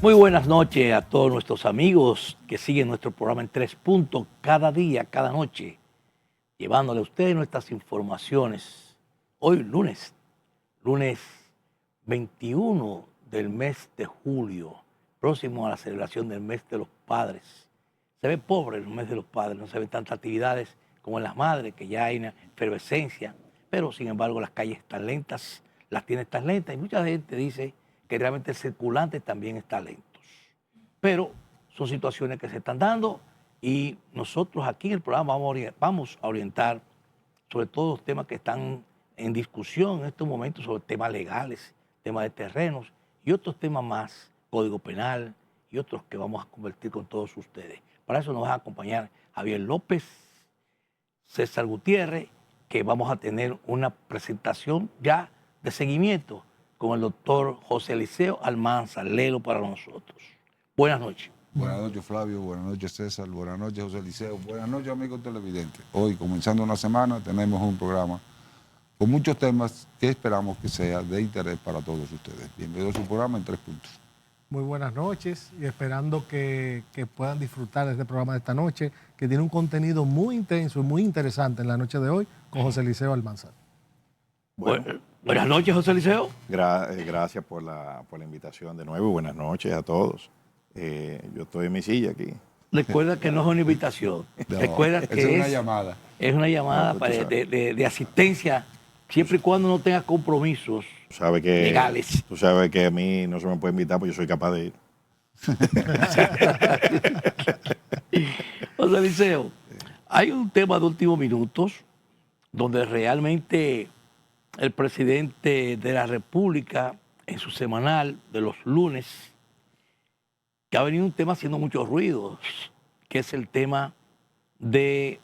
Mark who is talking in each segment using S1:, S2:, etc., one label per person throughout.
S1: Muy buenas noches a todos nuestros amigos que siguen nuestro programa en Tres Puntos cada día, cada noche, llevándole a ustedes nuestras informaciones. Hoy lunes 21 del mes de julio, próximo a la celebración del mes de los padres. Se ve pobre el mes de los padres, no se ven tantas actividades como en las madres, que ya hay una efervescencia, pero sin embargo las calles están lentas, las tiendas están lentas y mucha gente dice que realmente el circulante también está lento. Pero son situaciones que se están dando y nosotros aquí en el programa vamos a orientar sobre todos los temas que están en discusión en estos momentos, sobre temas legales, temas de terrenos y otros temas más, Código Penal y otros que vamos a convertir con todos ustedes. Para eso nos va a acompañar Javier López, César Gutiérrez, que vamos a tener una presentación ya de seguimiento con el doctor José Eliseo Almanza, Lelo para nosotros. Buenas noches.
S2: Buenas noches, Flavio. Buenas noches, César. Buenas noches, José Eliseo. Buenas noches, amigos televidentes. Hoy, comenzando una semana, tenemos un programa con muchos temas que esperamos que sea de interés para todos ustedes. Bienvenidos a su programa en Tres Puntos.
S3: Muy buenas noches y esperando que puedan disfrutar de este programa de esta noche, que tiene un contenido muy intenso y muy interesante en la noche de hoy con José Eliseo Almanza.
S1: Buenas noches, José Eliseo.
S4: Gracias por la invitación de nuevo. Buenas noches a todos. Yo estoy en mi silla aquí.
S1: Recuerda que no es una invitación.
S2: No,
S1: Recuerda que
S2: es una llamada.
S1: Es una llamada de asistencia, siempre y cuando no tengas compromisos legales.
S4: Tú sabes que a mí no se me puede invitar porque yo soy capaz de ir.
S1: José Eliseo, hay un tema de últimos minutos donde realmente el presidente de la República, en su semanal de los lunes, que ha venido un tema haciendo muchos ruidos, que es el tema de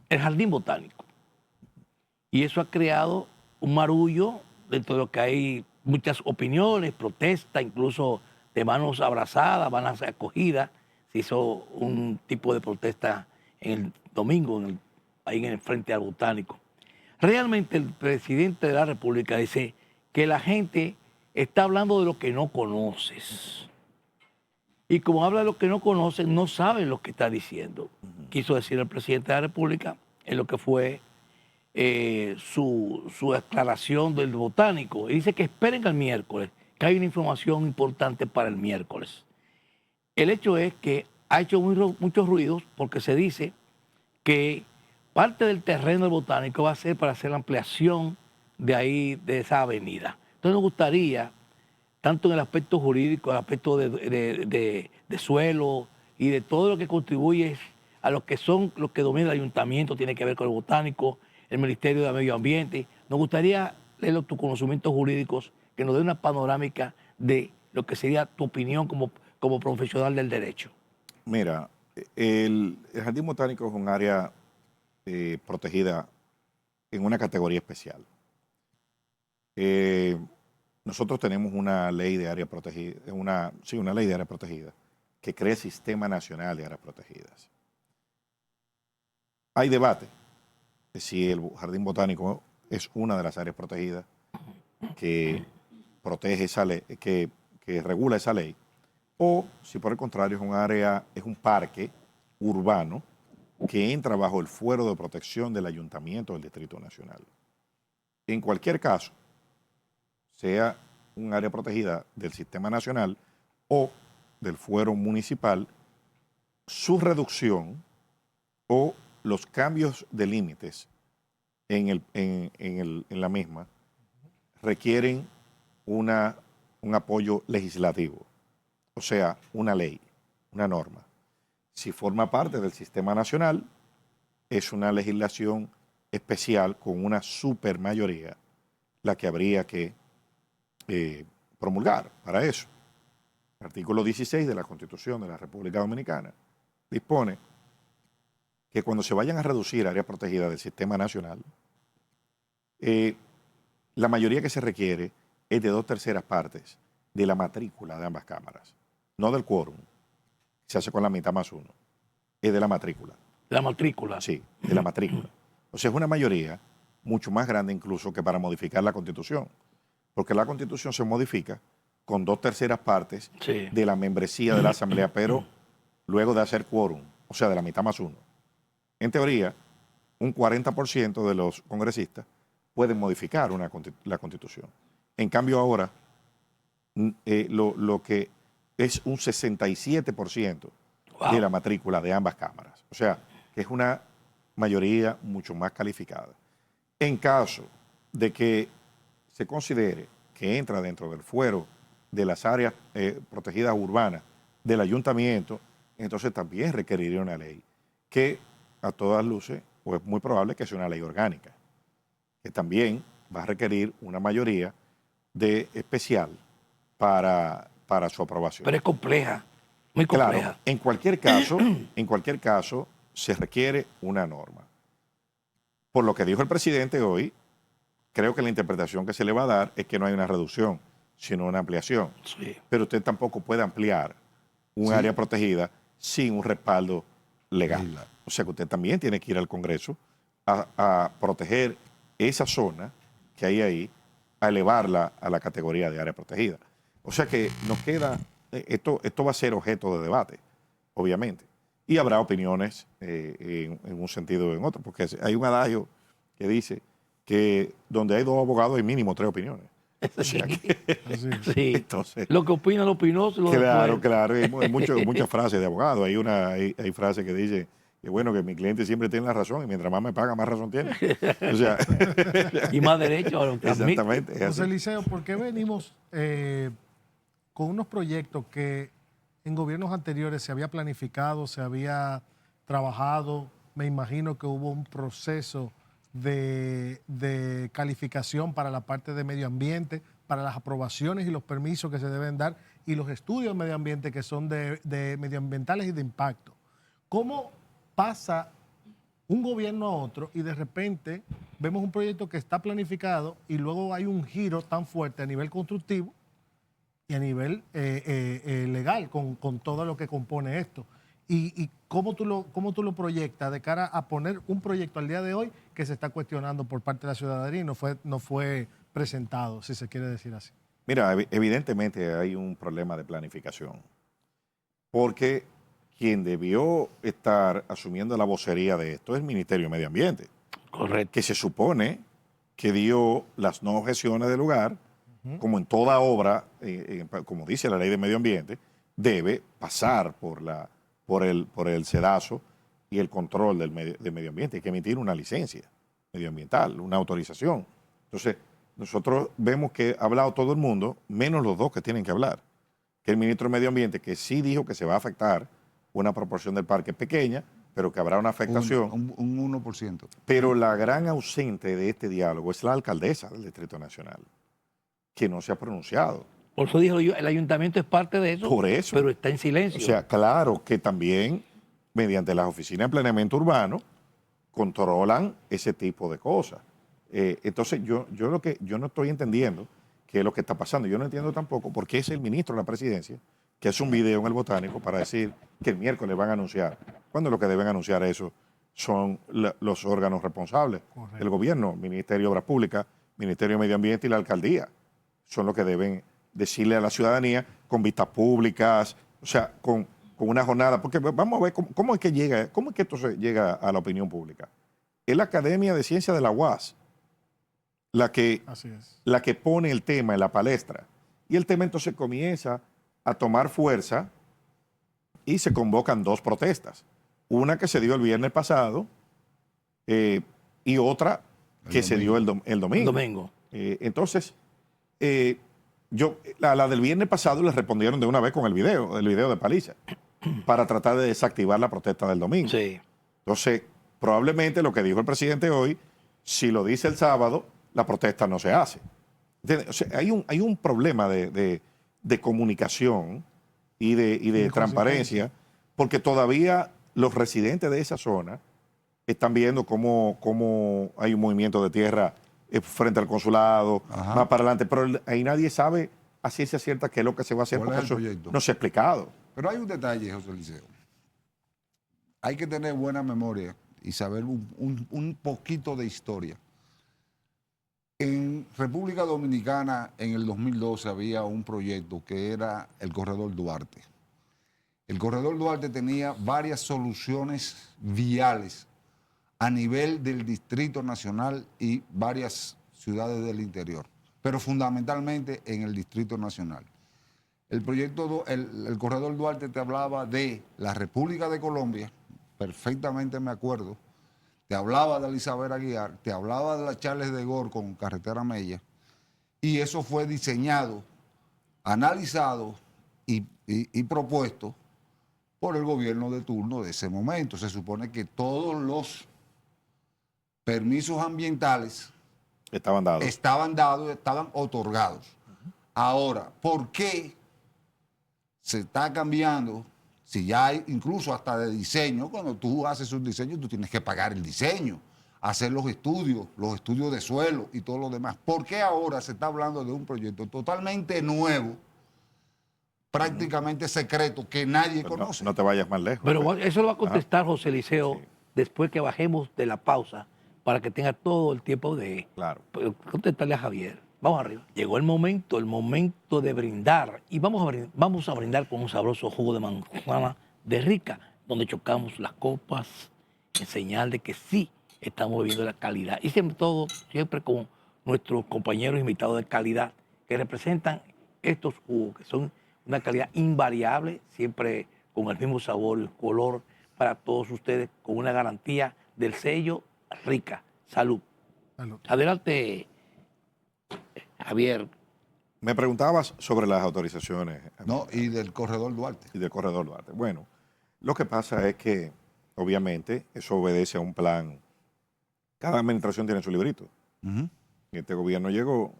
S1: el jardín botánico. Y eso ha creado un marullo dentro de lo que hay muchas opiniones, protestas, incluso de manos abrazadas, manos acogidas. Se hizo un tipo de protesta en el domingo, ahí en el frente al botánico. Realmente el presidente de la República dice que la gente está hablando de lo que no conoces. Y como habla de lo que no conocen, no saben lo que está diciendo. Quiso decir el presidente de la República en lo que fue su declaración del botánico. Y dice que esperen al miércoles, que hay una información importante para el miércoles. El hecho es que ha hecho muchos ruidos porque se dice que parte del terreno del botánico va a ser para hacer la ampliación de ahí, de esa avenida. Entonces nos gustaría, tanto en el aspecto jurídico, el aspecto de suelo y de todo lo que contribuye a lo que domina el ayuntamiento, tiene que ver con el botánico, el Ministerio de Medio Ambiente. Nos gustaría leer tus conocimientos jurídicos, que nos dé una panorámica de lo que sería tu opinión como profesional del derecho.
S4: Mira, el Jardín Botánico es un área protegida en una categoría especial. Nosotros tenemos una ley de área protegida, una ley de área protegida que crea el Sistema Nacional de Áreas Protegidas. Hay debate de si el Jardín Botánico es una de las áreas protegidas que protege esa ley, que regula esa ley, o si por el contrario es un parque urbano que entra bajo el fuero de protección del Ayuntamiento del Distrito Nacional. En cualquier caso, sea un área protegida del Sistema Nacional o del fuero municipal, su reducción o los cambios de límites en la misma requieren un apoyo legislativo, o sea, una ley, una norma. Si forma parte del Sistema Nacional, es una legislación especial con una supermayoría la que habría que promulgar para eso. El artículo 16 de la Constitución de la República Dominicana dispone que cuando se vayan a reducir áreas protegidas del Sistema Nacional, la mayoría que se requiere es de 2/3 partes de la matrícula de ambas cámaras, no del quórum, se hace con la mitad más uno, es de la matrícula.
S1: ¿La matrícula?
S4: Sí, de la matrícula. O sea, es una mayoría mucho más grande incluso que para modificar la Constitución, porque la Constitución se modifica con 2/3 partes
S1: Sí.
S4: de la membresía de la Asamblea, pero luego de hacer quórum, o sea, de la mitad más uno. En teoría, un 40% de los congresistas pueden modificar la Constitución. En cambio, ahora, lo que es un 67% de la matrícula de ambas cámaras. O sea, que es una mayoría mucho más calificada. En caso de que se considere que entra dentro del fuero de las áreas protegidas urbanas del ayuntamiento, entonces también requeriría una ley que a todas luces, pues es muy probable que sea una ley orgánica, que también va a requerir una mayoría especial para su aprobación.
S1: Pero es compleja, muy
S4: Claro,
S1: compleja.
S4: en cualquier caso, se requiere una norma. Por lo que dijo el presidente hoy, creo que la interpretación que se le va a dar es que no hay una reducción, sino una ampliación.
S1: Sí.
S4: Pero usted tampoco puede ampliar un área protegida sin un respaldo legal. O sea que usted también tiene que ir al Congreso a proteger esa zona que hay ahí, a elevarla a la categoría de área protegida. O sea que nos queda, esto va a ser objeto de debate, obviamente. Y habrá opiniones en un sentido o en otro, porque hay un adagio que dice que donde hay 2 abogados hay mínimo 3 opiniones. O sea que,
S1: Sí.
S4: entonces,
S1: Lo que opina lo opinoso.
S4: claro, claro. Hay muchas frases de abogado. Hay frases que dicen que bueno, que mi cliente siempre tiene la razón y mientras más me paga, más razón tiene. O sea,
S1: Y más derecho a lo que admite.
S4: exactamente. Es así.
S3: José Eliseo, ¿por qué venimos con unos proyectos que en gobiernos anteriores se había planificado, se había trabajado? Me imagino que hubo un proceso de calificación para la parte de medio ambiente, para las aprobaciones y los permisos que se deben dar y los estudios de medio ambiente que son de medioambientales y de impacto. ¿Cómo pasa un gobierno a otro y de repente vemos un proyecto que está planificado y luego hay un giro tan fuerte a nivel constructivo y a nivel legal con todo lo que compone esto? ¿Y cómo tú lo proyectas de cara a poner un proyecto al día de hoy que se está cuestionando por parte de la ciudadanía y no fue presentado, si se quiere decir así?
S4: Mira, evidentemente hay un problema de planificación, porque quien debió estar asumiendo la vocería de esto es el Ministerio de Medio Ambiente,
S1: Correcto.
S4: que se supone que dio las no objeciones del lugar, como en toda obra, como dice la ley de medio ambiente, debe pasar por el sedazo y el control del medio ambiente. Hay que emitir una licencia medioambiental, una autorización. Entonces, nosotros vemos que ha hablado todo el mundo, menos los 2 que tienen que hablar. Que el ministro de Medio Ambiente, que sí dijo que se va a afectar una proporción del parque pequeña, pero que habrá una afectación.
S2: Un 1%.
S4: Pero la gran ausente de este diálogo es la alcaldesa del Distrito Nacional, que no se ha pronunciado.
S1: Por eso dijo yo, el ayuntamiento es parte de eso,
S4: Por eso.
S1: pero está en silencio.
S4: O sea, claro que también, mediante las oficinas de planeamiento urbano, controlan ese tipo de cosas. Entonces, yo no estoy entendiendo qué es lo que está pasando. Yo no entiendo tampoco por qué es el ministro de la presidencia que hace un video en el Botánico para decir que el miércoles van a anunciar, cuando lo que deben anunciar eso son los órganos responsables.
S3: Correcto.
S4: El gobierno, Ministerio de Obras Públicas, Ministerio de Medio Ambiente y la alcaldía son los que deben decirle a la ciudadanía con vistas públicas, o sea, con una jornada, porque vamos a ver cómo es que esto se llega a la opinión pública. Es la Academia de Ciencias de la UAS
S3: Así es.
S4: la que pone el tema en la palestra. Y el tema entonces comienza a tomar fuerza y se convocan 2 protestas. Una que se dio el viernes pasado y otra que se dio el domingo.
S1: El domingo.
S4: Entonces, la del viernes pasado le respondieron de una vez con el video de Paliza, para tratar de desactivar la protesta del domingo.
S1: Sí.
S4: Entonces, probablemente lo que dijo el presidente hoy, si lo dice el sábado, la protesta no se hace. ¿Entiendes? O sea, hay un problema de comunicación y de transparencia, porque todavía los residentes de esa zona están viendo cómo hay un movimiento de tierra frente al consulado,
S2: Ajá.
S4: más para adelante, pero ahí nadie sabe a ciencia cierta qué es lo que se va a hacer,
S2: ¿Cuál
S4: porque
S2: es el
S4: eso
S2: proyecto?
S4: no se ha explicado.
S2: Pero hay un detalle, José Eliseo. Hay que tener buena memoria y saber un poquito de historia. En República Dominicana, en el 2012, había un proyecto que era el Corredor Duarte. El Corredor Duarte tenía varias soluciones viales a nivel del Distrito Nacional y varias ciudades del interior, pero fundamentalmente en el Distrito Nacional. El proyecto, el Corredor Duarte te hablaba de la República de Colombia, perfectamente me acuerdo, te hablaba de Elizabeth Aguiar, te hablaba de la Charles de Gaulle con Carretera Mella, y eso fue diseñado, analizado y propuesto por el gobierno de turno de ese momento. Se supone que todos los permisos ambientales
S4: Estaban dados.
S2: estaban otorgados. Ahora, ¿por qué se está cambiando? Si ya hay incluso hasta de diseño, cuando tú haces un diseño, tú tienes que pagar el diseño, hacer los estudios de suelo y todo lo demás. ¿Por qué ahora se está hablando de un proyecto totalmente nuevo, prácticamente secreto, que nadie
S4: Pero
S2: conoce?
S4: no te vayas más lejos.
S1: Pero eso lo va a contestar José Eliseo
S4: Sí.
S1: después que bajemos de la pausa para que tenga todo el tiempo de
S4: Claro.
S1: contestarle a Javier. Vamos arriba. Llegó el momento de brindar. Y vamos a brindar con un sabroso jugo de manzana de Rica, donde chocamos las copas en señal de que sí estamos bebiendo la calidad. Y siempre con nuestros compañeros invitados de calidad que representan estos jugos, que son una calidad invariable, siempre con el mismo sabor y color para todos ustedes, con una garantía del sello Rica. Salud.
S3: Salud.
S1: Adelante, Javier.
S4: Me preguntabas sobre las autorizaciones
S2: No, y del Corredor Duarte.
S4: y del Corredor Duarte. Bueno, lo que pasa es que, obviamente, eso obedece a un plan. Cada administración tiene su librito.
S2: Ujú.
S4: Este gobierno llegó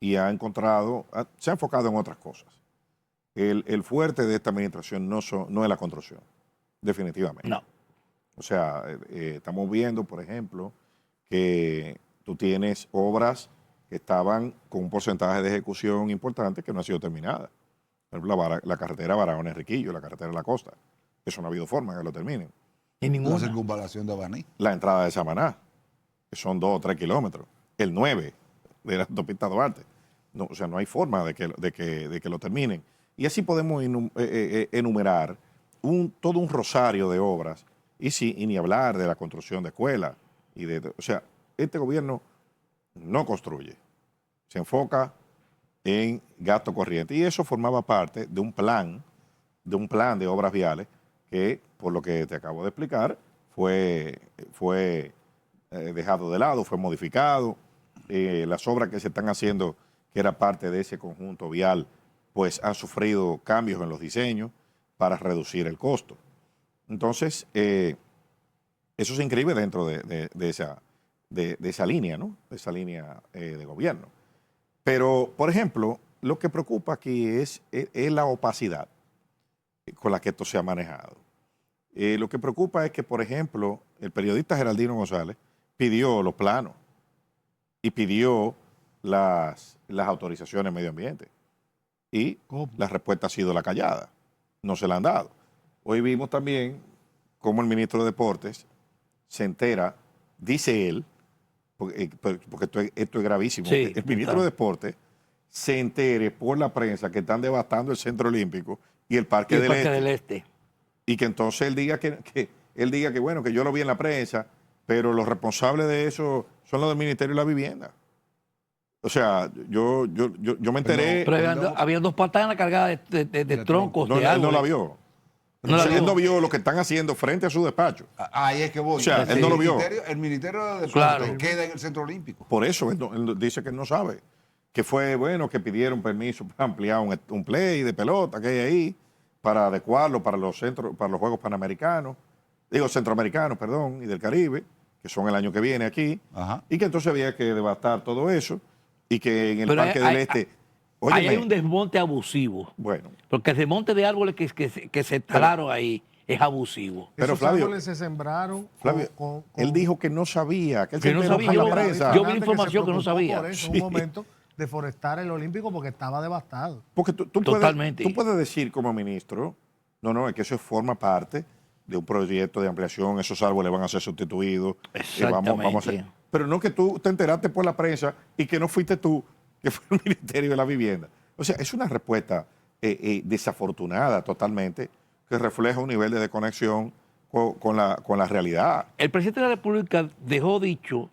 S4: y ha encontrado, se ha enfocado en otras cosas. El fuerte de esta administración no es la construcción, definitivamente.
S1: No.
S4: O sea, estamos viendo, por ejemplo, que tú tienes obras que estaban con un porcentaje de ejecución importante que no ha sido terminada. Por ejemplo, la carretera Barahona-Enriquillo, la carretera de la costa. Eso no ha habido forma que lo terminen.
S1: En
S2: La
S1: ninguna.
S2: circunvalación de Baní.
S4: La entrada de Samaná, que son 2 o 3 kilómetros. El 9 de la autopista Duarte. No, o sea, no hay forma de que lo terminen. Y así podemos enumerar todo un rosario de obras. Y ni hablar de la construcción de escuelas. O sea, este gobierno no construye. Se enfoca en gasto corriente. Y eso formaba parte de un plan de obras viales que, por lo que te acabo de explicar, fue dejado de lado, fue modificado. Las obras que se están haciendo, que era parte de ese conjunto vial, pues han sufrido cambios en los diseños para reducir el costo. Entonces, eso se inscribe dentro de esa línea, ¿no? De esa línea de gobierno. Pero, por ejemplo, lo que preocupa aquí es la opacidad con la que esto se ha manejado. Lo que preocupa es que, por ejemplo, el periodista Geraldino González pidió los planos y pidió las autorizaciones de medio ambiente. Y
S3: ¿Cómo?
S4: la respuesta ha sido la callada. No se la han dado. Hoy vimos también cómo el ministro de Deportes se entera, dice él, porque esto es gravísimo,
S1: Sí,
S4: el ministro
S1: claro.
S4: de Deportes se entere por la prensa que están devastando el Centro Olímpico y el Parque,
S1: Y el
S4: del,
S1: Parque
S4: Este,
S1: del Este.
S4: y que entonces él diga que bueno, que yo lo vi en la prensa, pero los responsables de eso son los del Ministerio de la Vivienda. O sea, yo me enteré.
S1: Pero había 2 patanas cargadas de troncos,
S4: No,
S1: de
S4: él no
S1: árboles.
S4: la vio.
S1: No la
S4: Él
S1: vio.
S4: no vio lo que están haciendo frente a su despacho.
S2: Ahí es que voy.
S4: O sea,
S1: él no
S4: lo vio.
S2: El Ministerio de Deportes
S1: Claro.
S2: queda en el Centro Olímpico.
S4: Por eso él dice que no sabe. Que fue, bueno, que pidieron permiso para ampliar un play de pelota que hay ahí, para adecuarlo para los Juegos Panamericanos, Centroamericanos, perdón, y del Caribe, que son el año que viene aquí,
S2: Ajá.
S4: y que entonces había que devastar todo eso, y que en el
S1: Pero
S4: Parque del Este...
S1: Ahí hay
S4: óyeme,
S1: un desmonte abusivo.
S4: bueno,
S1: Porque el desmonte de árboles que se talaron ahí es abusivo.
S4: Pero,
S3: Esos
S4: Flavio,
S3: árboles se sembraron
S4: Flavio, él dijo que no sabía, que él
S1: Que
S4: se
S1: no
S4: enteró
S1: sabía,
S4: por
S1: yo-
S4: la prensa.
S1: yo vi información que no
S3: se preocupó
S1: sabía.
S3: por eso,
S4: Sí.
S3: un momento, de forestar el Olímpico porque estaba devastado.
S4: Porque tú
S1: Totalmente.
S4: tú puedes decir como ministro, no, es que eso forma parte de un proyecto de ampliación, esos árboles van a ser sustituidos. Vamos a hacer.
S1: Exactamente.
S4: pero no que tú te enteraste por la prensa y que no fuiste tú, que fue el Ministerio de la Vivienda. O sea, es una respuesta desafortunada totalmente, que refleja un nivel de desconexión con la realidad.
S1: El presidente de la República dejó dicho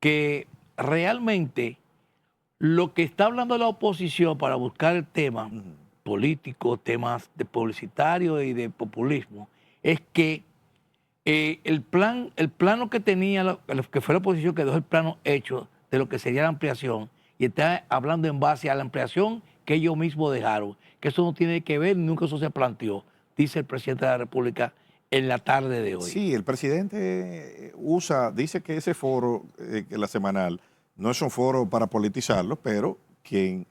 S1: que realmente lo que está hablando la oposición para buscar el tema político, temas de publicitario y de populismo, es que el plano que tenía, que fue la oposición que dejó el plano hecho de lo que sería la ampliación, y está hablando en base a la ampliación que ellos mismos dejaron, que eso no tiene que ver, nunca eso se planteó, dice el presidente de la República en la tarde de hoy.
S4: Sí, el presidente dice que ese foro, que la semanal, no es un foro para politizarlo, pero quien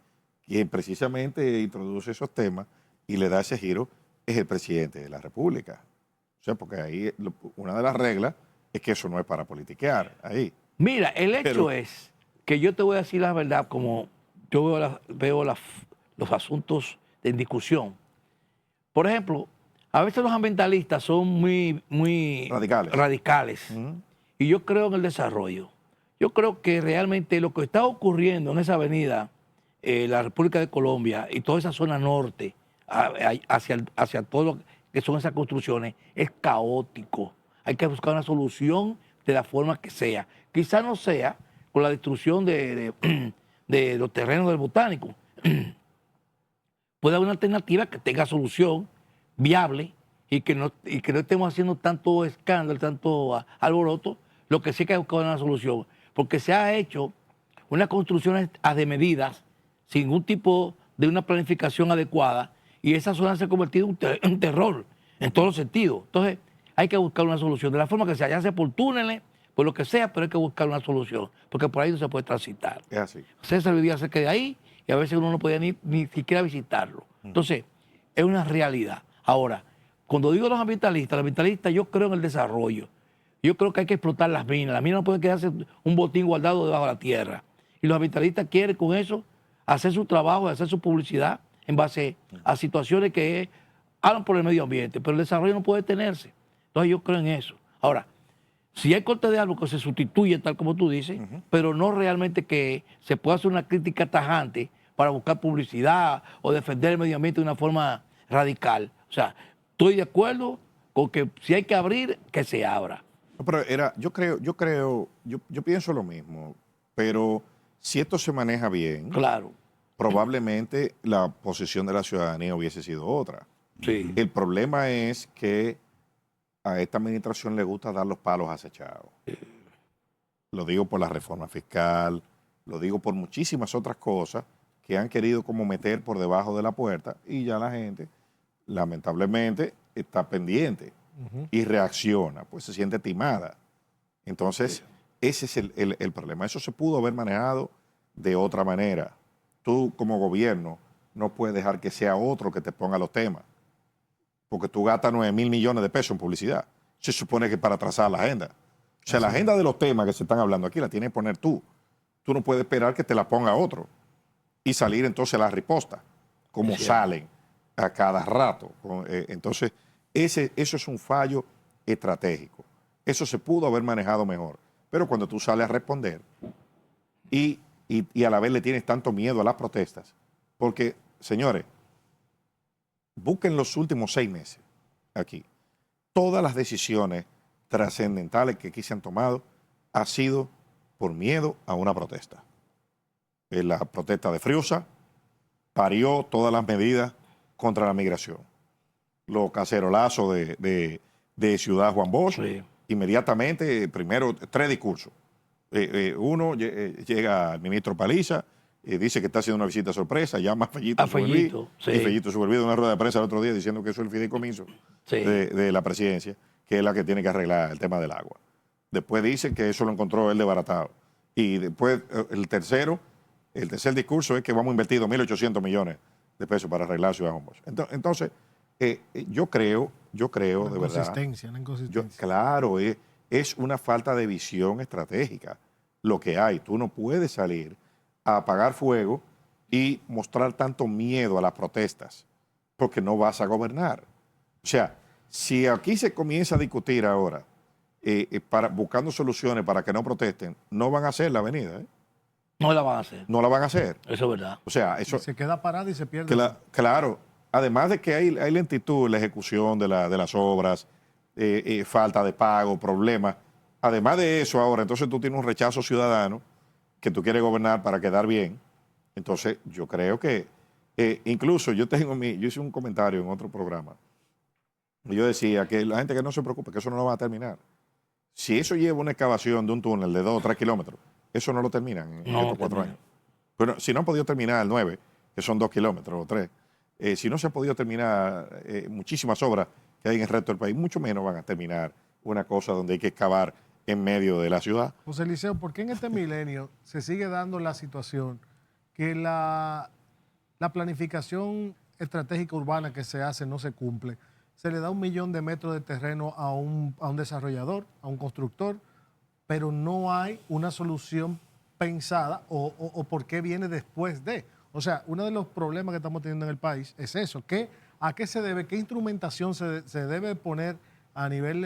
S4: precisamente introduce esos temas y le da ese giro es el presidente de la República. O sea, porque ahí una de las reglas es que eso no es para politiquear ahí.
S1: Mira, el hecho es que yo te voy a decir la verdad, como yo veo los asuntos en discusión. Por ejemplo, a veces los ambientalistas son muy radicales. Y yo creo en el desarrollo. Yo creo que realmente lo que está ocurriendo en esa avenida, la República de Colombia y toda esa zona norte, hacia todo lo que son esas construcciones, es caótico. Hay que buscar una solución de la forma que sea. Quizás no sea con la destrucción de los terrenos del botánico. Puede haber una alternativa que tenga solución viable y que no estemos haciendo tanto escándalo, tanto alboroto. Lo que sí que hay que buscar una solución, porque se ha hecho unas construcciones a de medidas sin ningún tipo de una planificación adecuada, y esa zona se ha convertido en un terror en todos los sentidos. Entonces hay que buscar una solución, de la forma que sea, ya sea por túneles, por lo que sea, pero hay que buscar una solución, porque por ahí no se puede transitar.
S4: Es así.
S1: César vivía cerca de ahí y a veces uno no podía ni siquiera visitarlo. Entonces, es una realidad. Ahora, cuando digo los ambientalistas, yo creo en el desarrollo. Yo creo que hay que explotar las minas. Las minas no pueden quedarse un botín guardado debajo de la tierra. Y los ambientalistas quieren con eso hacer su trabajo, hacer su publicidad en base a situaciones que hablan por el medio ambiente, pero el desarrollo no puede detenerse. Entonces yo creo en eso. Ahora, si hay corte de árbol que se sustituye, tal como tú dices, pero no realmente que se pueda hacer una crítica tajante para buscar publicidad o defender el medio ambiente de una forma radical. O sea, estoy de acuerdo con que si hay que abrir, que se abra.
S4: No, pero yo pienso lo mismo, pero si esto se maneja bien,
S1: claro,
S4: probablemente la posición de la ciudadanía hubiese sido otra.
S1: Sí.
S4: El problema es que a esta administración le gusta dar los palos acechados. Lo digo por la reforma fiscal, lo digo por muchísimas otras cosas que han querido como meter por debajo de la puerta, y ya la gente, lamentablemente, está pendiente y reacciona, pues se siente timada. Entonces, ese es el problema. Eso se pudo haber manejado de otra manera. Tú, como gobierno, no puedes dejar que sea otro que te ponga los temas, porque tú gastas 9.000 millones de pesos en publicidad. Se supone que para trazar la agenda. O sea, la agenda de los temas que se están hablando aquí la tienes que poner tú. Tú no puedes esperar que te la ponga otro y salir entonces a la riposta, como salen a cada rato. Entonces, eso es un fallo estratégico. Eso se pudo haber manejado mejor. Pero cuando tú sales a responder y a la vez le tienes tanto miedo a las protestas, porque, señores, busquen los últimos 6 meses aquí. Todas las decisiones trascendentales que aquí se han tomado ha sido por miedo a una protesta. La protesta de Friusa parió todas las medidas contra la migración. Los cacerolazos de Ciudad Juan Bosch, inmediatamente, primero 3 discursos. Uno, llega el ministro Paliza, dice que está haciendo una visita sorpresa, llama a Fellito Superví, y Fellito Superví de una rueda de prensa el otro día diciendo que eso es el fideicomiso de la presidencia, que es la que tiene que arreglar el tema del agua. Después dice que eso lo encontró él desbaratado. Y después el tercer discurso es que vamos a invertir 2.800 millones de pesos para arreglar Ciudad Juan Bosch. Entonces, yo creo de verdad.
S3: Una inconsistencia.
S4: Claro, es una falta de visión estratégica lo que hay. Tú no puedes salir a apagar fuego y mostrar tanto miedo a las protestas, porque no vas a gobernar. O sea, si aquí se comienza a discutir ahora buscando soluciones para que no protesten, no van a hacer la avenida.
S1: No la van a hacer.
S4: No la van a hacer.
S1: Eso es verdad.
S4: O sea, eso...
S3: Se queda parada y se pierde.
S4: Claro, además de que hay lentitud en la ejecución de las obras, falta de pago, problemas. Además de eso, ahora, entonces tú tienes un rechazo ciudadano que tú quieres gobernar para quedar bien. Entonces, yo creo que, incluso yo hice un comentario en otro programa. Y yo decía que la gente que no se preocupe, que eso no lo va a terminar. Si eso lleva una excavación de un túnel de 2 o 3 kilómetros, eso no lo terminan en estos 4 años. Pero si no han podido terminar el 9, que son 2 kilómetros o 3, si no se ha podido terminar muchísimas obras que hay en el resto del país, mucho menos van a terminar una cosa donde hay que excavar en medio de la ciudad.
S3: José Liceo, ¿por qué en este milenio se sigue dando la situación que la planificación estratégica urbana que se hace no se cumple? Se le da 1 millón de metros de terreno a un desarrollador, a un constructor, pero no hay una solución pensada o por qué viene después de. O sea, uno de los problemas que estamos teniendo en el país es eso. ¿A qué se debe? ¿Qué instrumentación se debe poner a nivel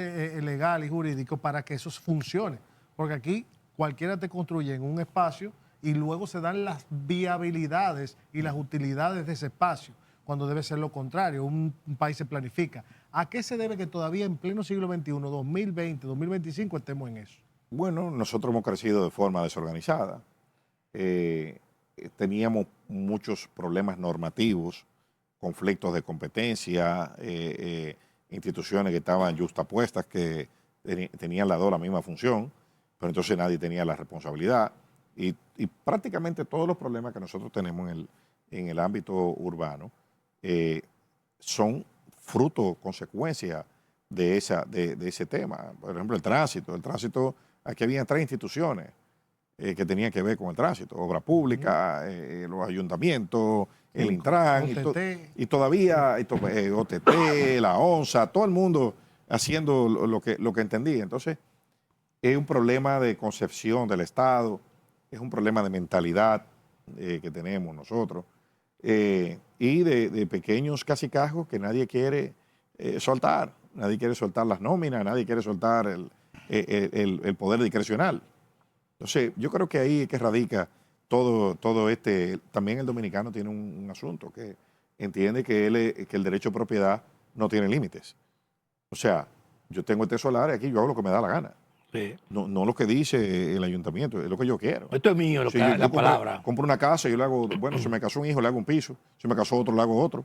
S3: legal y jurídico para que eso funcione? Porque aquí cualquiera te construye en un espacio y luego se dan las viabilidades y las utilidades de ese espacio, cuando debe ser lo contrario, un país se planifica. ¿A qué se debe que todavía en pleno siglo XXI, 2020, 2025, estemos en eso?
S4: Bueno, nosotros hemos crecido de forma desorganizada. Teníamos muchos problemas normativos, conflictos de competencia, instituciones que estaban justapuestas, que tenían las dos la misma función, pero entonces nadie tenía la responsabilidad. Y prácticamente todos los problemas que nosotros tenemos en el ámbito urbano son fruto, consecuencia de ese tema. Por ejemplo, el tránsito. El tránsito, aquí había 3 instituciones que tenían que ver con el tránsito. Obra pública, los ayuntamientos, el Intran, y todavía OTT, la ONSA, todo el mundo haciendo lo que entendía. Entonces, es un problema de concepción del Estado, es un problema de mentalidad que tenemos nosotros, y de pequeños cacicazgos que nadie quiere soltar. Nadie quiere soltar las nóminas, nadie quiere soltar el poder discrecional. Entonces, yo creo que ahí es que radica todo también el dominicano tiene un asunto que entiende que el derecho de propiedad no tiene límites. O sea, yo tengo este solar y aquí yo hago lo que me da la gana.
S1: Sí.
S4: No lo que dice el ayuntamiento, es lo que yo quiero.
S1: Esto es mío, la palabra.
S4: Compro una casa, yo le hago, bueno, se me casó un hijo, le hago un piso, se me casó otro, le hago otro.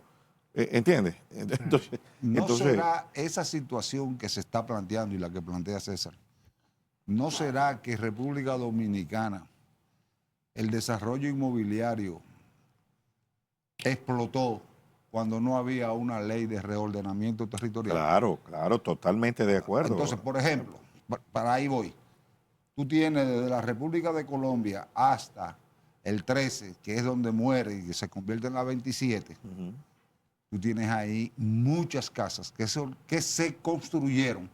S4: ¿Entiendes? Entonces,
S2: ¿No será esa situación que se está planteando y la que plantea César? ¿No será que República Dominicana, el desarrollo inmobiliario explotó cuando no había una ley de reordenamiento territorial?
S4: Claro, totalmente de acuerdo.
S2: Entonces, por ejemplo, para ahí voy. Tú tienes desde la República de Colombia hasta el 13, que es donde muere y que se convierte en la 27, tú tienes ahí muchas casas que se construyeron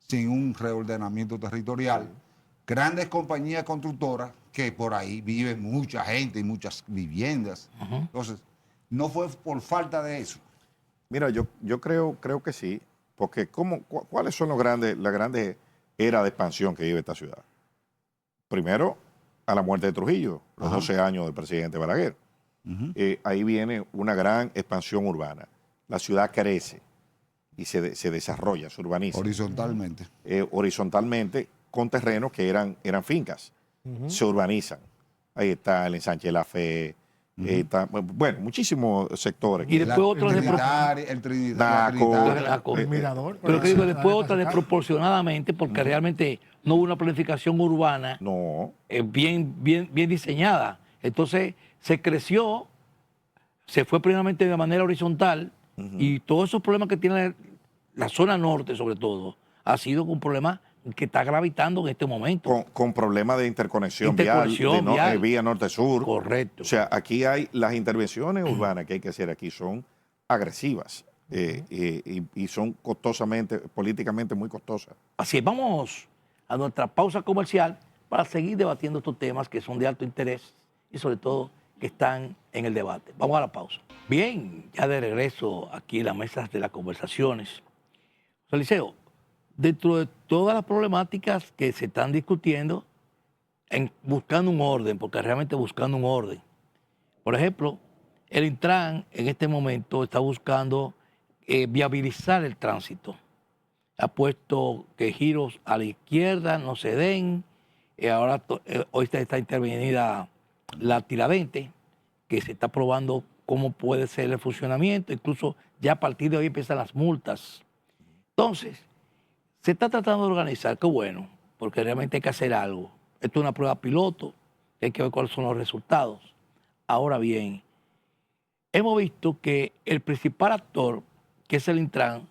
S2: sin un reordenamiento territorial. Grandes compañías constructoras que por ahí viven mucha gente y muchas viviendas. Entonces, no fue por falta de eso.
S4: Mira, yo creo que sí, porque ¿cuáles son las grandes eras de expansión que vive esta ciudad? Primero, a la muerte de Trujillo, los 12 años del presidente Balaguer. Ahí viene una gran expansión urbana. La ciudad crece y se desarrolla, se urbaniza.
S2: Horizontalmente.
S4: Horizontalmente, con terrenos que eran fincas. Se urbanizan. Ahí está el ensanche de la Fe, está, bueno, muchísimos sectores.
S1: Y después otros
S3: el Mirador.
S1: Pero que digo, después otras desproporcionadamente, porque realmente no hubo una planificación urbana bien diseñada. Entonces se creció, se fue primeramente de manera horizontal y todos esos problemas que tiene la zona norte, sobre todo, ha sido un problema que está gravitando en este momento.
S4: Con problemas de interconexión vial, vía norte-sur.
S1: Correcto.
S4: O sea, aquí hay las intervenciones urbanas que hay que hacer aquí son agresivas y son políticamente muy costosas.
S1: Así es, vamos a nuestra pausa comercial para seguir debatiendo estos temas que son de alto interés y sobre todo que están en el debate. Vamos a la pausa. Bien, ya de regreso aquí en las mesas de las conversaciones. José Liceo, dentro de todas las problemáticas que se están discutiendo, buscando un orden, porque realmente buscando un orden. Por ejemplo, el Intran en este momento está buscando viabilizar el tránsito. Ha puesto que giros a la izquierda no se den. Ahora hoy está intervenida la Tiradentes, que se está probando cómo puede ser el funcionamiento. Incluso ya a partir de hoy empiezan las multas. Entonces, se está tratando de organizar, qué bueno, porque realmente hay que hacer algo. Esto es una prueba piloto, hay que ver cuáles son los resultados. Ahora bien, hemos visto que el principal actor, que es el Intran,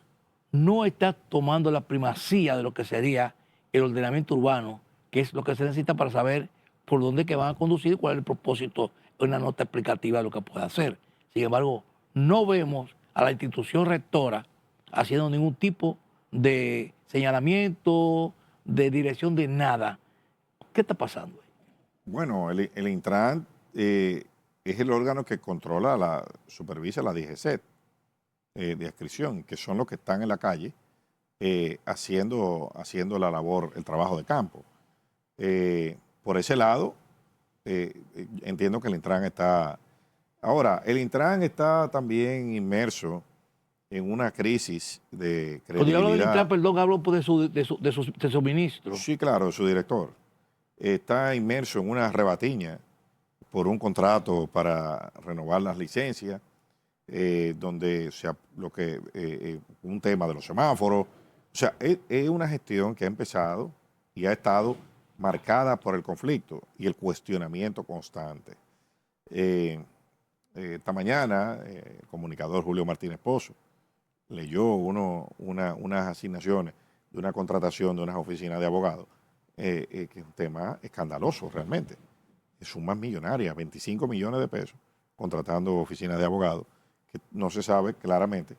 S1: no está tomando la primacía de lo que sería el ordenamiento urbano, que es lo que se necesita para saber por dónde que van a conducir y cuál es el propósito, una nota explicativa de lo que puede hacer. Sin embargo, no vemos a la institución rectora haciendo ningún tipo de señalamiento, de dirección de nada. ¿Qué está pasando ahí?
S4: Bueno, el Intran es el órgano que controla, supervisa la DGCET de adscripción, que son los que están en la calle haciendo la labor, el trabajo de campo. Por ese lado, entiendo que el Intran está... Ahora, el Intran está también inmerso en una crisis de credibilidad.
S1: Cuando yo hablo del Intran, perdón, hablo de su ministro.
S4: Sí, claro, de su director. Está inmerso en una rebatiña por un contrato para renovar las licencias, donde un tema de los semáforos. O sea, es una gestión que ha empezado y ha estado marcada por el conflicto y el cuestionamiento constante. Esta mañana, el comunicador Julio Martínez Pozo leyó unas asignaciones de una contratación de unas oficinas de abogados, que es un tema escandaloso realmente. Es sumas millonarias, 25 millones de pesos, contratando oficinas de abogados, que no se sabe claramente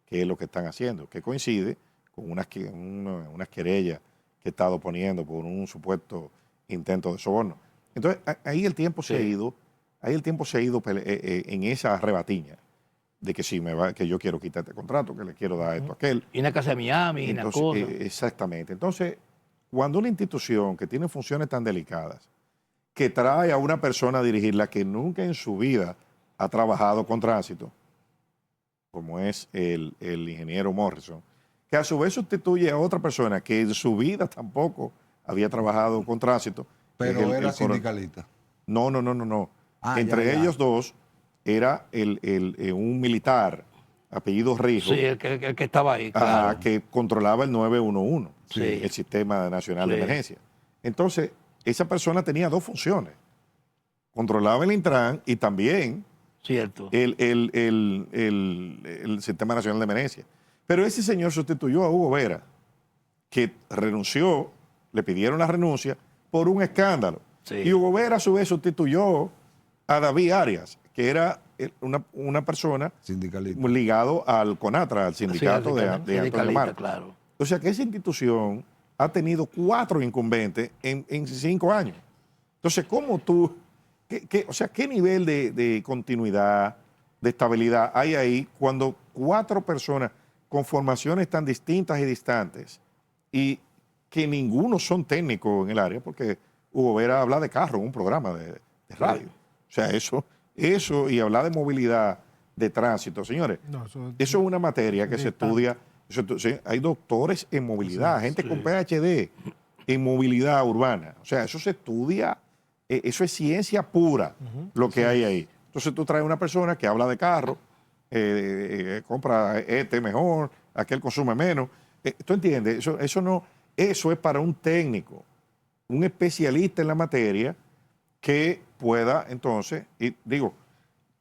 S4: qué es lo que están haciendo, que coincide con unas querellas que he estado poniendo por un supuesto intento de soborno. Entonces, ahí el tiempo se ha ido, en esa rebatiña de que sí, que yo quiero quitar este contrato, que le quiero dar esto a aquel.
S1: Y una casa de Miami, y una cosa.
S4: Exactamente. Entonces, cuando una institución que tiene funciones tan delicadas, que trae a una persona a dirigirla que nunca en su vida ha trabajado con tránsito, como es el ingeniero Morrison, que a su vez sustituye a otra persona que en su vida tampoco había trabajado con tránsito.
S2: Pero era sindicalista.
S4: No. Entre ellos dos era un militar, apellido Rijo.
S1: Sí, el que estaba ahí, claro.
S4: Que controlaba el 911,
S1: sí,
S4: el Sistema Nacional de Emergencia. Entonces, esa persona tenía dos funciones. Controlaba el Intran y también
S1: cierto,
S4: el Sistema Nacional de Emergencia. Pero ese señor sustituyó a Hugo Vera, que renunció, le pidieron la renuncia por un escándalo.
S1: Sí.
S4: Y Hugo Vera a su vez sustituyó a David Arias, que era una persona ligado al CONATRA, al sindicato de Antonio Marcos. Claro. O sea que esa institución ha tenido 4 incumbentes en 5 años. Entonces, ¿cómo tú, qué nivel de continuidad, de estabilidad hay ahí cuando 4 personas con formaciones tan distintas y distantes y que ninguno son técnicos en el área? Porque Hugo Vera habla de carro en un programa de radio. O sea, eso y hablar de movilidad, de tránsito, señores, eso es una materia que se estudia. Hay doctores en movilidad, gente con PhD en movilidad urbana. O sea, eso se estudia, eso es ciencia pura, lo que hay ahí. Entonces tú traes una persona que habla de carro, compra este mejor, aquel consume menos. ¿Tú entiendes? Eso es para un técnico, un especialista en la materia que pueda entonces, y digo,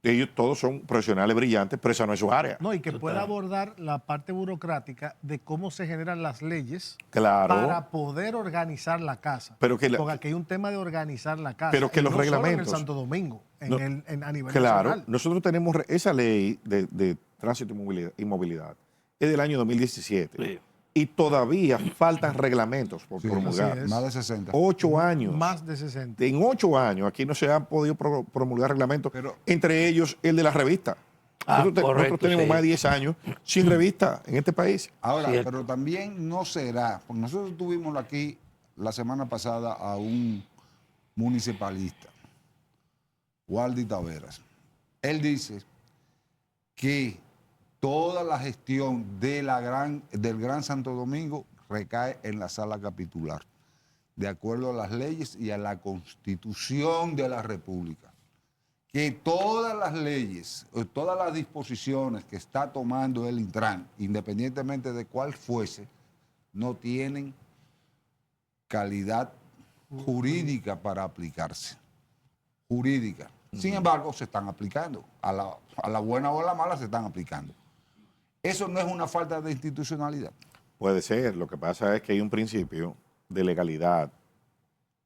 S4: ellos todos son profesionales brillantes, pero esa no es su área.
S3: No, y que pueda abordar la parte burocrática de cómo se generan las leyes,
S4: claro,
S3: para poder organizar la casa. Porque aquí hay un tema de organizar la casa.
S4: Pero que los reglamentos.
S3: Solo en el Santo Domingo, a nivel
S4: claro,
S3: nacional.
S4: Nosotros tenemos esa ley de tránsito y movilidad, es del año 2017. Sí. Y todavía faltan reglamentos por promulgar.
S2: Más de 60.
S4: 8 años.
S3: Más de 60.
S4: En 8 años aquí no se han podido promulgar reglamentos, entre ellos el de la revista. Nosotros
S1: correcto,
S4: tenemos
S1: sí.
S4: más de 10 años sin revista en este país.
S2: Ahora,
S1: Cierto.
S2: pero también no será, porque nosotros tuvimos aquí la semana pasada a un municipalista, Waldi Taveras. Él dice que toda la gestión del Gran Santo Domingo recae en la sala capitular, de acuerdo a las leyes y a la Constitución de la República. Que todas las leyes, o todas las disposiciones que está tomando el Intran, independientemente de cuál fuese, no tienen calidad jurídica para aplicarse. Jurídica. Sin embargo, se están aplicando. A la buena o a la mala se están aplicando. Eso no es una falta de institucionalidad.
S4: Puede ser. Lo que pasa es que hay un principio de legalidad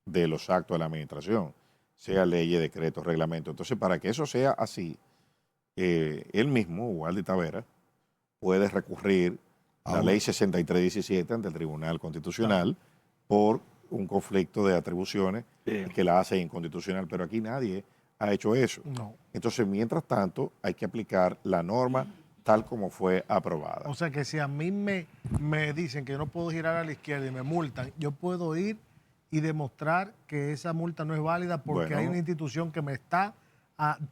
S4: de los actos de la administración, sea leyes, decretos, reglamentos. Entonces, para que eso sea así, él mismo, Waldi Taveras, puede recurrir a la ley 6317 ante el Tribunal Constitucional por un conflicto de atribuciones que la hace inconstitucional, pero aquí nadie ha hecho eso.
S3: No.
S4: Entonces, mientras tanto, hay que aplicar la norma tal como fue aprobada.
S3: O sea que si a mí me dicen que yo no puedo girar a la izquierda y me multan, yo puedo ir y demostrar que esa multa no es válida porque
S4: Bueno.
S3: hay una institución que me está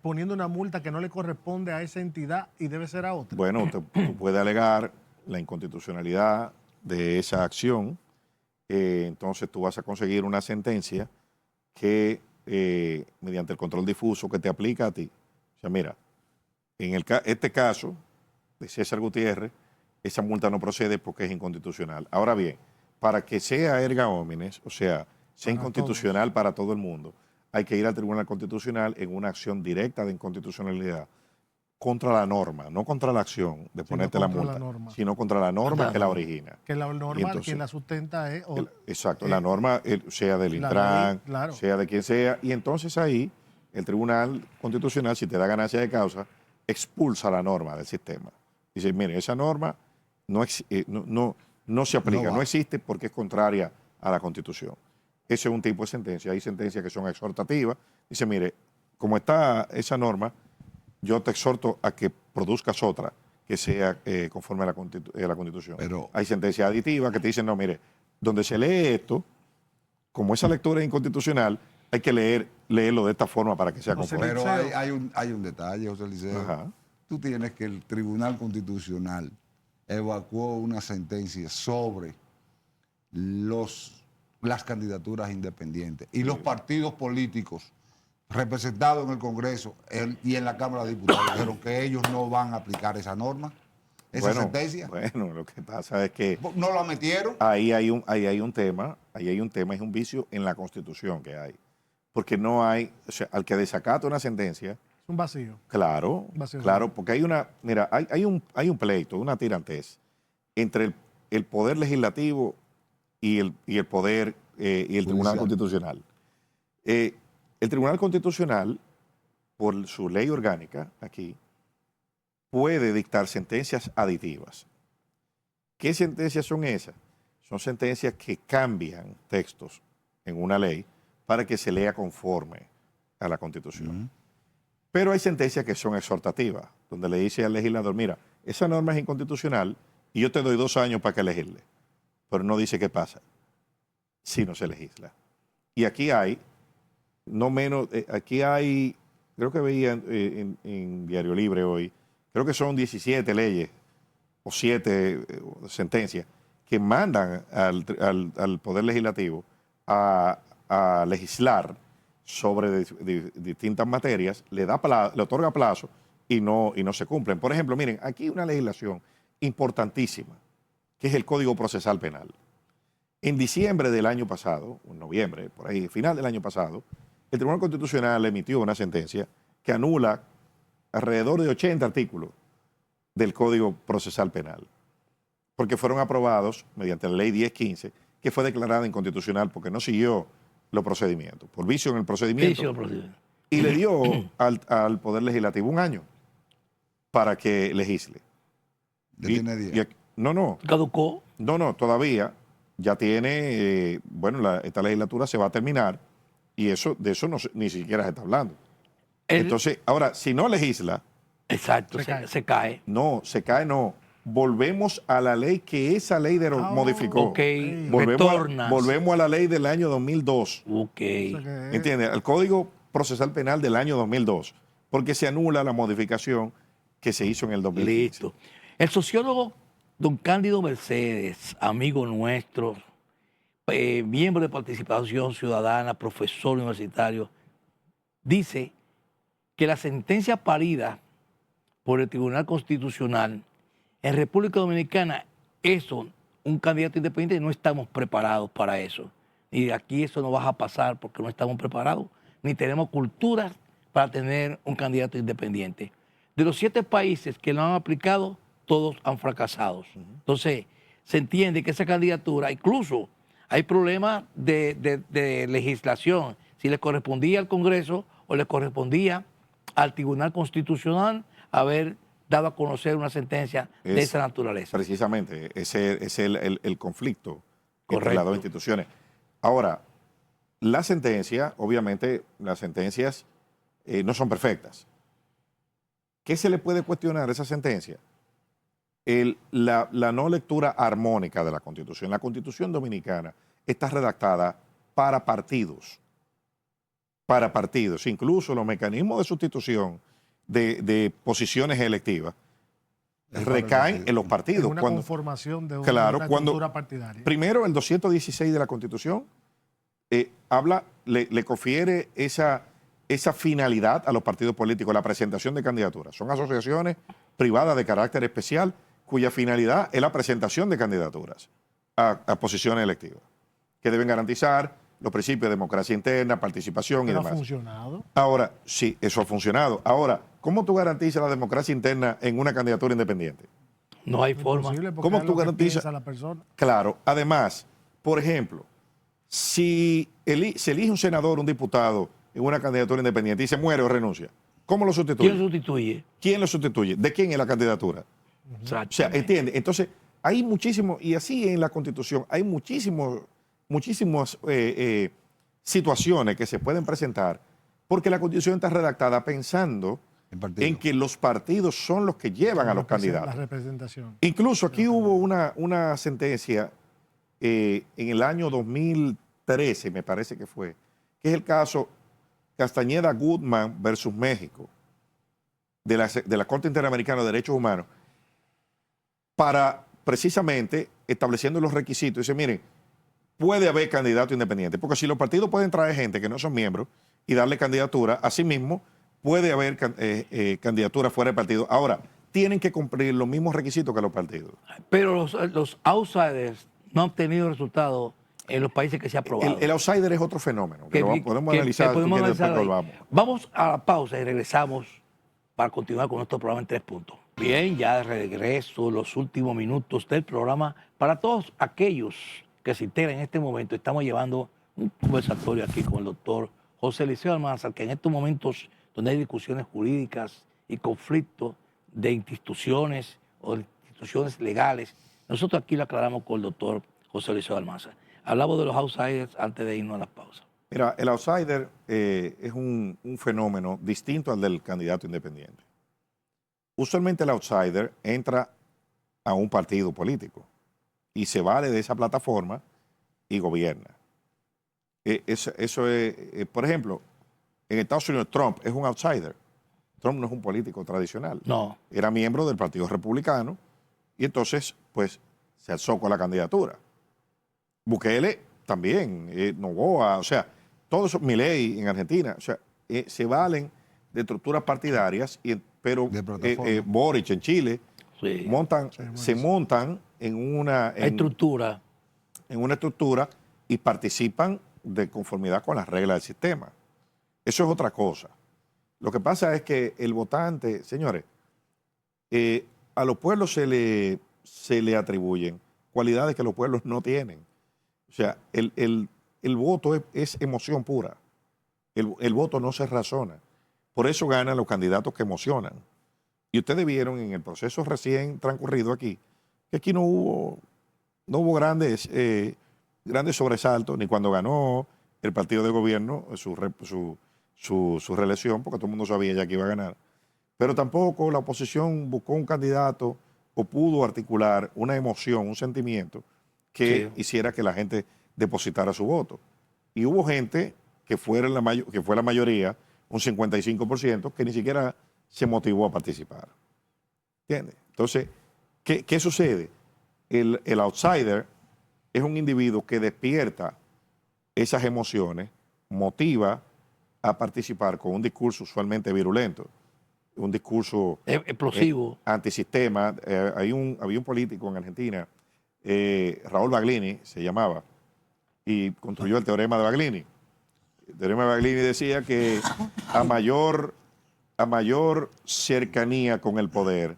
S3: poniendo una multa que no le corresponde a esa entidad y debe ser a otra.
S4: Bueno, tú puedes alegar la inconstitucionalidad de esa acción, entonces tú vas a conseguir una sentencia que, mediante el control difuso, que te aplica a ti. O sea, mira, en este caso de César Gutiérrez, esa multa no procede porque es inconstitucional. Ahora bien, para que sea erga omnes, o sea, sea inconstitucional para todo el mundo, hay que ir al Tribunal Constitucional en una acción directa de inconstitucionalidad contra la norma, no contra la acción de ponerte la multa, sino contra la norma que la origina.
S3: Que la norma,
S4: entonces,
S3: quien la sustenta es...
S4: exacto, la norma, sea del Intran,
S3: claro,
S4: sea de quien sea, y entonces ahí el Tribunal Constitucional, si te da ganancia de causa, expulsa la norma del sistema. Dice, mire, esa norma no se aplica, no existe porque es contraria a la Constitución. Ese es un tipo de sentencia. Hay sentencias que son exhortativas. Dice, mire, como está esa norma, yo te exhorto a que produzcas otra que sea conforme a la Constitución.
S2: Pero,
S4: hay sentencias aditivas que te dicen, no, mire, donde se lee esto, como esa lectura es inconstitucional, hay que leerlo de esta forma para que sea conforme.
S2: pero hay un detalle, José Liceo.
S4: Ajá.
S2: Tú tienes que el Tribunal Constitucional evacuó una sentencia sobre las candidaturas independientes y los partidos políticos representados en el Congreso y en la Cámara de Diputados dijeron que ellos no van a aplicar esa norma, esa sentencia.
S4: Bueno, lo que pasa es que
S2: no la metieron.
S4: Ahí hay un tema, es un vicio en la Constitución que hay. Porque no hay, o sea, al que desacata una sentencia,
S3: un vacío.
S4: Claro,
S3: vacío,
S4: claro, porque hay un pleito, una tirantez entre el poder legislativo y el poder y el Tribunal Constitucional. El Tribunal Constitucional, por su ley orgánica aquí, puede dictar sentencias aditivas. ¿Qué sentencias son esas? Son sentencias que cambian textos en una ley para que se lea conforme a la Constitución. Pero hay sentencias que son exhortativas, donde le dice al legislador, mira, esa norma es inconstitucional y yo te doy 2 años para que elegirle. Pero no dice qué pasa si no se legisla. Y aquí hay, creo que veía en Diario Libre hoy, creo que son 17 leyes o 7 sentencias que mandan al Poder Legislativo a legislar sobre distintas materias, le otorga plazo y no se cumplen. Por ejemplo, miren, aquí hay una legislación importantísima, que es el Código Procesal Penal. En diciembre del año pasado, en noviembre, por ahí, final del año pasado, el Tribunal Constitucional emitió una sentencia que anula alrededor de 80 artículos del Código Procesal Penal, porque fueron aprobados mediante la Ley 1015, que fue declarada inconstitucional porque no siguió los procedimientos, por vicio en el procedimiento. Y le dio al Poder Legislativo 1 año para que legisle.
S2: Tiene 10.
S4: No.
S1: ¿Caducó?
S4: No, todavía. Ya tiene, esta legislatura se va a terminar y de eso ni siquiera se está hablando. Entonces, ahora, si no legisla,
S1: Exacto,
S3: Se cae.
S1: se cae.
S4: No, se cae, no. Volvemos a la ley que esa ley modificó.
S1: Ok,
S4: Volvemos
S1: retornas.
S4: volvemos a la ley del año 2002.
S1: Ok.
S3: O sea que
S4: ¿Entiendes? Al Código Procesal Penal del año 2002. Porque se anula la modificación que se hizo en el 2015.
S1: Listo. El sociólogo don Cándido Mercedes, amigo nuestro, miembro de Participación Ciudadana, profesor universitario, dice que la sentencia parida por el Tribunal Constitucional en República Dominicana, eso, un candidato independiente, no estamos preparados para eso. Y aquí eso no va a pasar porque no estamos preparados, ni tenemos cultura para tener un candidato independiente. De los 7 países que lo han aplicado, todos han fracasado. Entonces, se entiende que esa candidatura, incluso hay problemas de legislación, si le correspondía al Congreso o le correspondía al Tribunal Constitucional haber dado a conocer una sentencia de esa naturaleza.
S4: Precisamente, ese es el conflicto entre
S1: Correcto.
S4: las dos instituciones. Ahora, la sentencia, obviamente, las sentencias no son perfectas. ¿Qué se le puede cuestionar a esa sentencia? La no lectura armónica de la Constitución. La Constitución dominicana está redactada para partidos. Para partidos. Incluso los mecanismos de sustitución de posiciones electivas recaen en los partidos.
S3: es una conformación de una,
S4: claro,
S3: una
S4: cuando
S3: estructura partidaria.
S4: primero el 216 de la Constitución le confiere esa finalidad a los partidos políticos, la presentación de candidaturas. Son asociaciones privadas de carácter especial cuya finalidad es la presentación de candidaturas a posiciones electivas, que deben garantizar los principios de democracia interna, participación
S3: Pero
S4: y
S3: ha
S4: demás.
S3: funcionado.
S4: Ahora, sí, eso ha funcionado. Ahora, ¿cómo tú garantizas la democracia interna en una candidatura independiente?
S1: No hay forma.
S3: Imposible porque
S4: ¿Cómo
S3: es
S4: tú
S3: lo que
S4: garantizas?
S3: piensa la persona.
S4: Claro, además, por ejemplo, si se elige un senador, un diputado en una candidatura independiente y se muere o renuncia, ¿cómo lo sustituye?
S1: ¿Quién lo sustituye?
S4: ¿Quién lo sustituye? ¿De quién es la candidatura? O sea, ¿entiende? Entonces, hay muchísimos, y así en la Constitución, hay muchísimas situaciones que se pueden presentar porque la Constitución está redactada pensando en que los partidos son los que llevan a los
S3: La
S4: candidatos.
S3: representación.
S4: Incluso aquí hubo una sentencia en el año 2013, me parece que fue, que es el caso Castañeda Goodman versus México, de la Corte Interamericana de Derechos Humanos, para precisamente estableciendo los requisitos. Dice, miren, puede haber candidato independiente, porque si los partidos pueden traer gente que no son miembros y darle candidatura, asimismo puede haber candidatura fuera del partido. Ahora, tienen que cumplir los mismos requisitos que los partidos.
S1: Pero los outsiders no han tenido resultados en los países que se ha aprobado.
S4: El outsider es otro fenómeno que podemos analizar.
S1: podemos
S4: si quieres,
S1: analizar
S4: después
S1: ahí.
S4: volvamos.
S1: Vamos a la pausa y regresamos para continuar con nuestro programa en 3 puntos. Bien, ya de regreso, los últimos minutos del programa. Para todos aquellos que se integran en este momento, estamos llevando un conversatorio aquí con el doctor José Eliseo Almanzar, que en estos momentos donde hay discusiones jurídicas y conflictos de instituciones o de instituciones legales, nosotros aquí lo aclaramos con el doctor José Eliseo Almanzar. Hablamos de los outsiders antes de irnos a la pausa.
S4: Mira, el outsider es un fenómeno distinto al del candidato independiente. Usualmente el outsider entra a un partido político y se vale de esa plataforma y gobierna. Eso es, por ejemplo, en Estados Unidos Trump es un outsider. Trump no es un político tradicional.
S1: No.
S4: Era miembro del Partido Republicano y entonces, pues, se alzó con la candidatura. Bukele también, Noboa, o sea, todos esos, Milei en Argentina, o sea, se valen de estructuras partidarias, pero Boric en Chile
S1: Sí.
S4: se montan en una
S1: Estructura.
S4: en una estructura y participan de conformidad con las reglas del sistema. Eso es otra cosa. Lo que pasa es que el votante, señores, a los pueblos se le atribuyen cualidades que los pueblos no tienen. O sea, el voto es emoción pura. El voto no se razona. Por eso ganan los candidatos que emocionan. Y ustedes vieron en el proceso recién transcurrido aquí, que aquí no hubo grandes sobresaltos, ni cuando ganó el partido de gobierno su reelección, porque todo el mundo sabía ya que iba a ganar. pero tampoco la oposición buscó un candidato o pudo articular una emoción, un sentimiento que hiciera que la gente depositara su voto. Y hubo gente que fue la mayoría, un 55%, que ni siquiera se motivó a participar. ¿Entiendes? Entonces, ¿qué sucede? El outsider es un individuo que despierta esas emociones, motiva a participar con un discurso usualmente virulento, un discurso
S1: explosivo,
S4: antisistema. Había un político en Argentina, Raúl Baglini se llamaba, y construyó el teorema de Baglini. El teorema de Baglini decía que a mayor cercanía con el poder,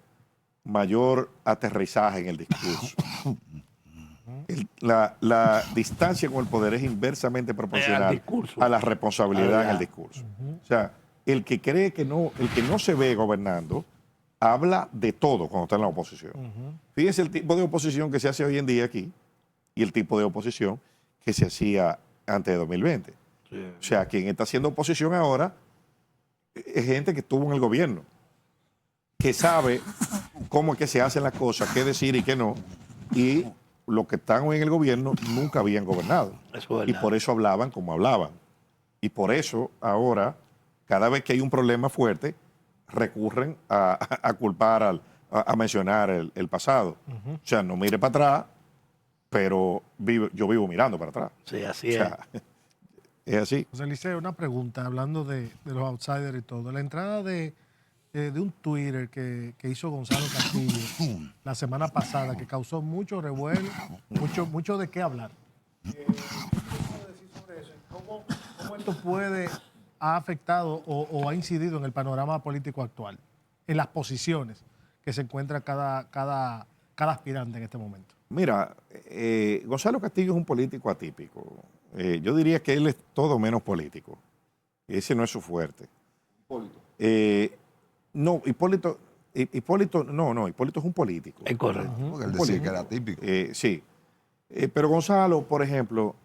S4: mayor aterrizaje en el discurso. La distancia con el poder es inversamente proporcional a la responsabilidad en el discurso. O sea, el que cree que no, el que no se ve gobernando, habla de todo cuando está en la oposición. Fíjense el tipo de oposición que se hace hoy en día aquí y el tipo de oposición que se hacía antes de 2020. O sea, quien está haciendo oposición ahora es gente que estuvo en el gobierno, que sabe cómo es que se hacen las cosas, qué decir y qué no, y los que están hoy en el gobierno nunca habían gobernado. Y por eso hablaban como hablaban. Y por eso ahora, cada vez que hay un problema fuerte, recurren a culpar, a mencionar el pasado. O sea, no mire para atrás, pero yo vivo mirando para atrás.
S1: Sí, así es.
S4: Es así.
S3: José Liceo, una pregunta, hablando de los outsiders y todo. La entrada de un Twitter que hizo Gonzalo Castillo la semana pasada, que causó mucho revuelo, mucho de qué hablar. ¿Qué puedo decir sobre eso? ¿Cómo esto ha afectado o ha incidido en el panorama político actual, en las posiciones que se encuentra cada aspirante en este momento?
S4: Mira, Gonzalo Castillo es un político atípico. Yo diría que él es todo menos político. Ese no es su fuerte. No, Hipólito es un político.
S1: Es correcto.
S2: Porque él decía que era típico.
S4: Sí. Pero Gonzalo, por ejemplo,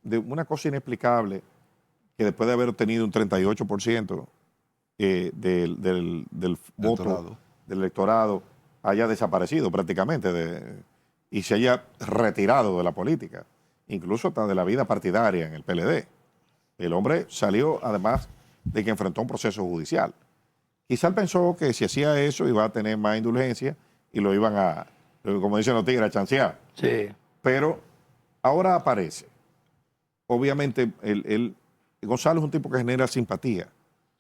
S4: de una cosa inexplicable, que después de haber obtenido un 38% del voto del electorado, haya desaparecido prácticamente y se haya retirado de la política, incluso hasta de la vida partidaria en el PLD. El hombre salió, además de que enfrentó un proceso judicial. Quizá él pensó que si hacía eso iba a tener más indulgencia y lo iban a, como dicen los tigres, a chancear.
S1: Sí.
S4: Pero ahora aparece. Obviamente, Gonzalo es un tipo que genera simpatía.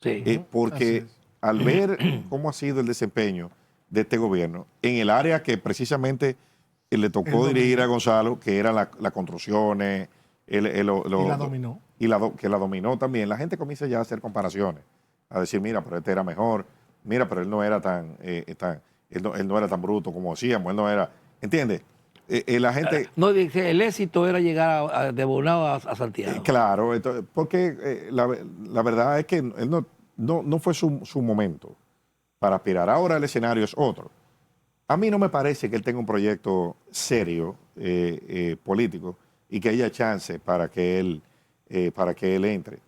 S1: Sí.
S4: Porque al ver cómo ha sido el desempeño de este gobierno, en el área que precisamente le tocó dirigir a Gonzalo, que eran las construcciones,
S3: y la dominó.
S4: Que la dominó también, la gente comienza ya a hacer comparaciones, a decir, mira, pero este era mejor, mira, pero él no era él no era tan bruto como decíamos, él no era, ¿entiendes? La gente...
S1: No, dice, el éxito era llegar de Bonao a Santiago.
S4: Claro, porque la verdad es que él no fue su momento para aspirar. Ahora el escenario es otro. A mí no me parece que él tenga un proyecto serio político y que haya chance para que él entre.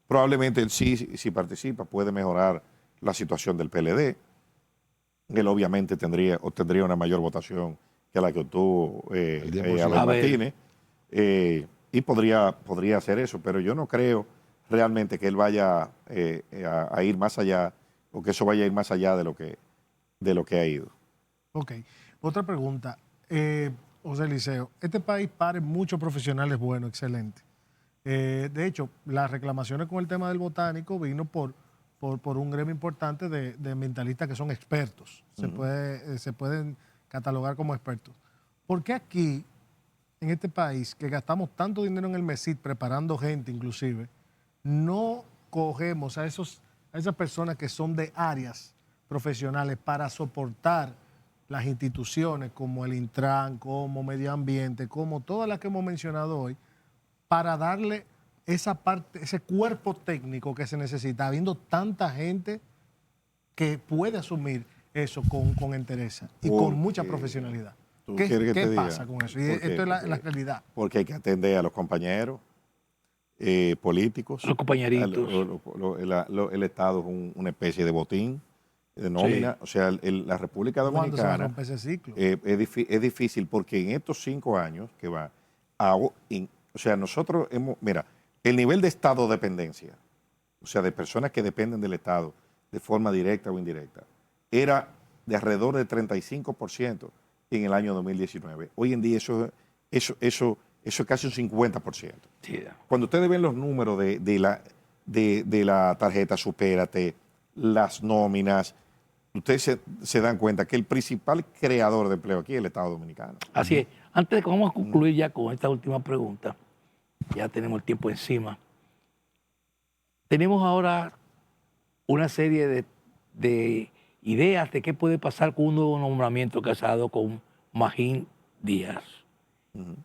S4: Probablemente él sí, si participa, puede mejorar la situación del PLD. Él obviamente obtendría una mayor votación que la que obtuvo Abel Martínez. Y podría hacer eso, pero yo no creo realmente que él vaya a ir más allá o que eso vaya a ir más allá de lo que ha ido.
S3: Ok. Otra pregunta. José Liceo, este país pare muchos profesionales buenos, excelentes. De hecho, las reclamaciones con el tema del botánico vino por un gremio importante de ambientalistas que son expertos. Se pueden catalogar como expertos. ¿Por qué aquí, en este país, que gastamos tanto dinero en el MESID, preparando gente inclusive, no cogemos a esas personas que son de áreas profesionales para soportar las instituciones como el Intran, como Medio Ambiente, como todas las que hemos mencionado hoy, para darle esa parte, ese cuerpo técnico que se necesita, habiendo tanta gente que puede asumir eso con entereza y con mucha profesionalidad? ¿Qué pasa con eso? Y esto es la realidad.
S4: Porque hay que atender a los compañeros políticos.
S1: Los compañeritos.
S4: El Estado es una especie de botín de nómina. O sea, la República
S3: ¿Cuándo se va a
S4: Dominicana
S3: romper ese ciclo?
S4: es difícil porque en estos 5 años que va, o sea, nosotros mira, el nivel de estado dependencia, o sea, de personas que dependen del Estado de forma directa o indirecta, era de alrededor de 35% en el año 2019. Hoy en día eso es casi un 50%.
S1: Sí.
S4: Cuando ustedes ven los números de la tarjeta Supérate, las nóminas, ustedes se dan cuenta que el principal creador de empleo aquí es el Estado Dominicano.
S1: Así es. Antes de que vamos a concluir ya con esta última pregunta, ya tenemos el tiempo encima. Tenemos ahora una serie de ideas de qué puede pasar con un nuevo nombramiento que se ha dado con Magín Díaz.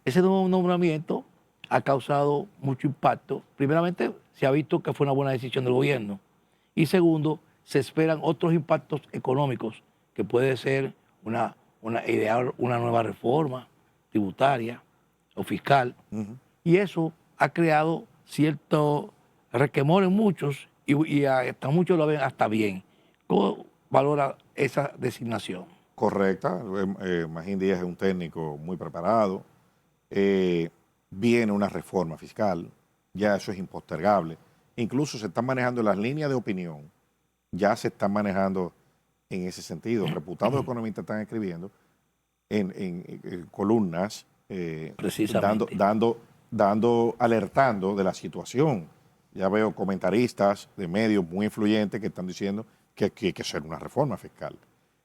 S1: Ese nuevo nombramiento ha causado mucho impacto. Primeramente, se ha visto que fue una buena decisión del gobierno. Y segundo, se esperan otros impactos económicos, que puede ser una nueva reforma tributaria o fiscal. Y eso ha creado cierto requemor en muchos y hasta muchos lo ven hasta bien. ¿Cómo valora esa designación?
S4: Correcta. Magín Díaz es un técnico muy preparado. Viene una reforma fiscal, ya eso es impostergable. Incluso se están manejando las líneas de opinión, ya se están manejando en ese sentido. Reputados economistas están escribiendo en columnas,
S1: Precisamente.
S4: alertando de la situación. Ya veo comentaristas de medios muy influyentes que están diciendo que hay que hacer una reforma fiscal.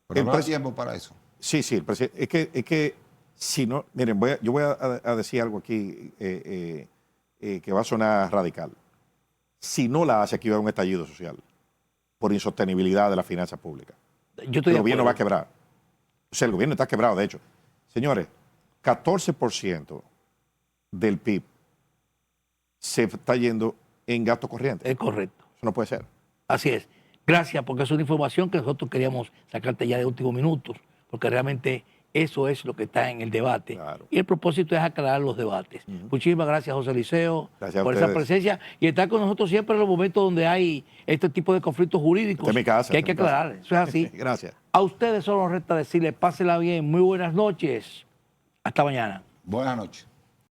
S2: Pero no hay tiempo para eso.
S4: Sí, es que si no, miren, yo voy a decir algo aquí que va a sonar radical. Si no la hace, aquí va a haber un estallido social por insostenibilidad de la finanza pública. El gobierno va a quebrar. O sea, el gobierno está quebrado, de hecho. Señores, 14% del PIB se está yendo en gasto corriente.
S1: Es correcto.
S4: Eso no puede ser.
S1: Así es. Gracias, porque es una información que nosotros queríamos sacarte ya de últimos minutos, porque realmente eso es lo que está en el debate.
S4: Claro.
S1: Y el propósito es aclarar los debates. Muchísimas gracias, José Eliseo,
S4: Gracias
S1: por
S4: a
S1: esa
S4: ustedes.
S1: presencia y estar con nosotros siempre en los momentos donde hay este tipo de conflictos jurídicos
S4: Esta es mi casa,
S1: que hay que
S4: esta es mi casa.
S1: aclarar. Eso es así.
S4: Gracias.
S1: A ustedes solo nos resta decirles, pásenla bien, muy buenas noches. Hasta mañana.
S2: Buenas noches.